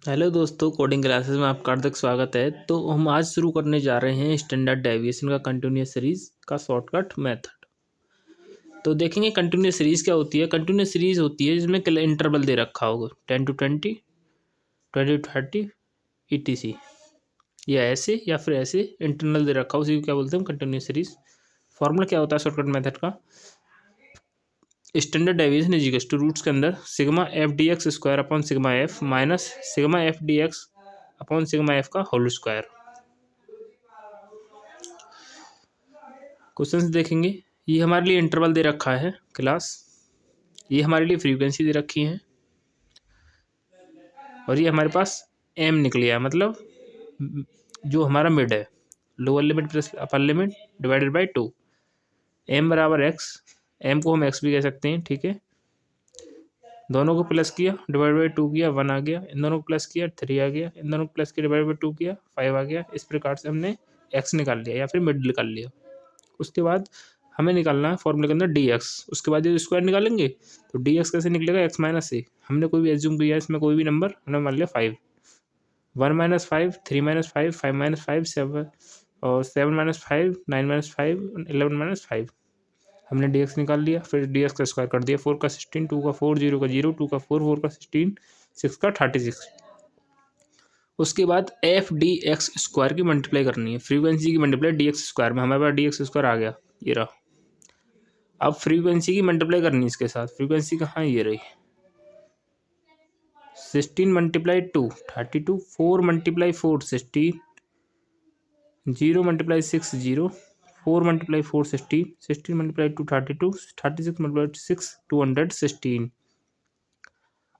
Hello दोस्तों, coding classes में आपका हार्दिक स्वागत है। तो हम आज शुरू करने जा रहे हैं स्टैंडर्ड डेविएशन का कंटिन्यूस सीरीज का शॉर्टकट मेथड। तो देखेंगे कंटिन्यूस सीरीज क्या होती है। कंटिन्यूस सीरीज होती है जिसमें इंटरवल दे रखा होगा 10 to 20, 20 to 30 ETC, या ऐसे या फिर ऐसे इंटरनल दे रखा हो, उसी को क्या बोलते हैं कंटिन्यूस सीरीज। फॉर्मूला क्या होता है शॉर्टकट मेथड का। Standard deviation is equal to roots के अंदर sigma f d x square upon sigma f minus sigma f d x upon sigma f का होल स्क्वायर। क्वेश्चंस देखेंगे। ये हमारे लिए इंटरवल दे रखा है क्लास, ये हमारे लिए फ्रीक्वेंसी दे रखी है, और ये हमारे पास एम निकल गया, मतलब जो हमारा मिड है, lower limit plus upper limit divided by 2। M बराबर एक्स, एम को हम एक्स भी कह सकते हैं, ठीक है। दोनों को प्लस किया, डिवाइड बाई 2 किया, 1 आ गया। इन दोनों को प्लस किया, 3 आ गया। इन दोनों को प्लस किया, डिवाइड बाई 2 किया, 5 आ गया। इस प्रकार से हमने एक्स निकाल लिया या फिर मिड निकाल लिया। उसके बाद हमें निकालना है फॉर्मूले के अंदर डी एक्स। उसके बाद ये स्क्वायर निकालेंगे तो डी एक्स कैसे निकलेगा, एक्स माइनस ए। हमने कोई भी एज्यूम किया इसमें, कोई भी नंबर हमने मान लिया 5, 1 माइनस 5, 3 माइनस 5, 5 माइनस 5, 7, और 7 माइनस 5, 9 माइनस 5, 11 माइनस 5। हमने डी एक्स निकाल लिया, फिर डी एक्स का स्क्वायर कर दिया। 4 का 16, 2 का 4, 0 का 0, 2 का 4, 4 का 16, 6 का 36। उसके बाद एफ डी एक्स स्क्वायर की मल्टीप्लाई करनी है, फ्रीक्वेंसी की मल्टीप्लाई डी एक्स स्क्वायर में। हमारे पास डी एक्स स्क्वायर आ गया, ये रहा। अब फ्रीक्वेंसी की मल्टीप्लाई करनी है इसके साथ। फ्रीक्वेंसी कहाँ, ये रही। 16 multiply 2 32, 4 multiply 4 16, 0 multiply 6 0, 4 multiply 4 16, 16 multiply 2 32, 36 multiply 6 216।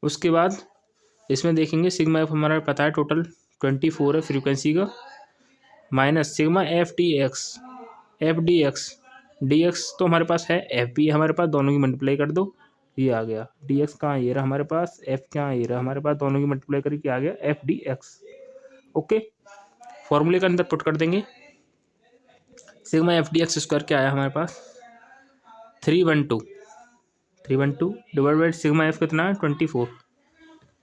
उसके बाद इसमें देखेंगे सिग्मा एफ हमारा पता है टोटल 24 है फ्रीक्वेंसी का, minus sigma f d x. F d x, D x तो हमारे पास है, एफ भी हमारे पास, दोनों की मल्टीप्लाई कर दो, ये आ गया। डी एक्स कहाँ, ये रहा हमारे पास। एफ कहाँ, ये रहा हमारे पास। दोनों की मल्टीप्लाई करके आ गया एफ डी एक्स। ओके, फॉर्मूले के अंदर पुट कर देंगे। Sigma f d x square क्या आया हमारे पास, 312 डिवाइड बाई सिग्मा एफ कितना है 24।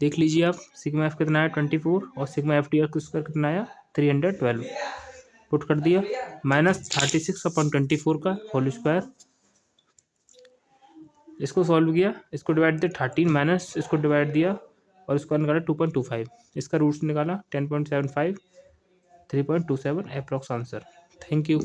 देख लीजिए आप, सिग्मा एफ कितना है 24 और sigma f d x square कितना आया 312। पुट कर दिया, माइनस 36 अपॉन 24 का होल स्क्वायर। इसको सॉल्व किया, इसको डिवाइड दिया 13, माइनस इसको डिवाइड दिया और इसको निकाला 2.25। इसका रूट्स निकाला 10.75, 3.27 अप्रॉक्स आंसर। Thank you.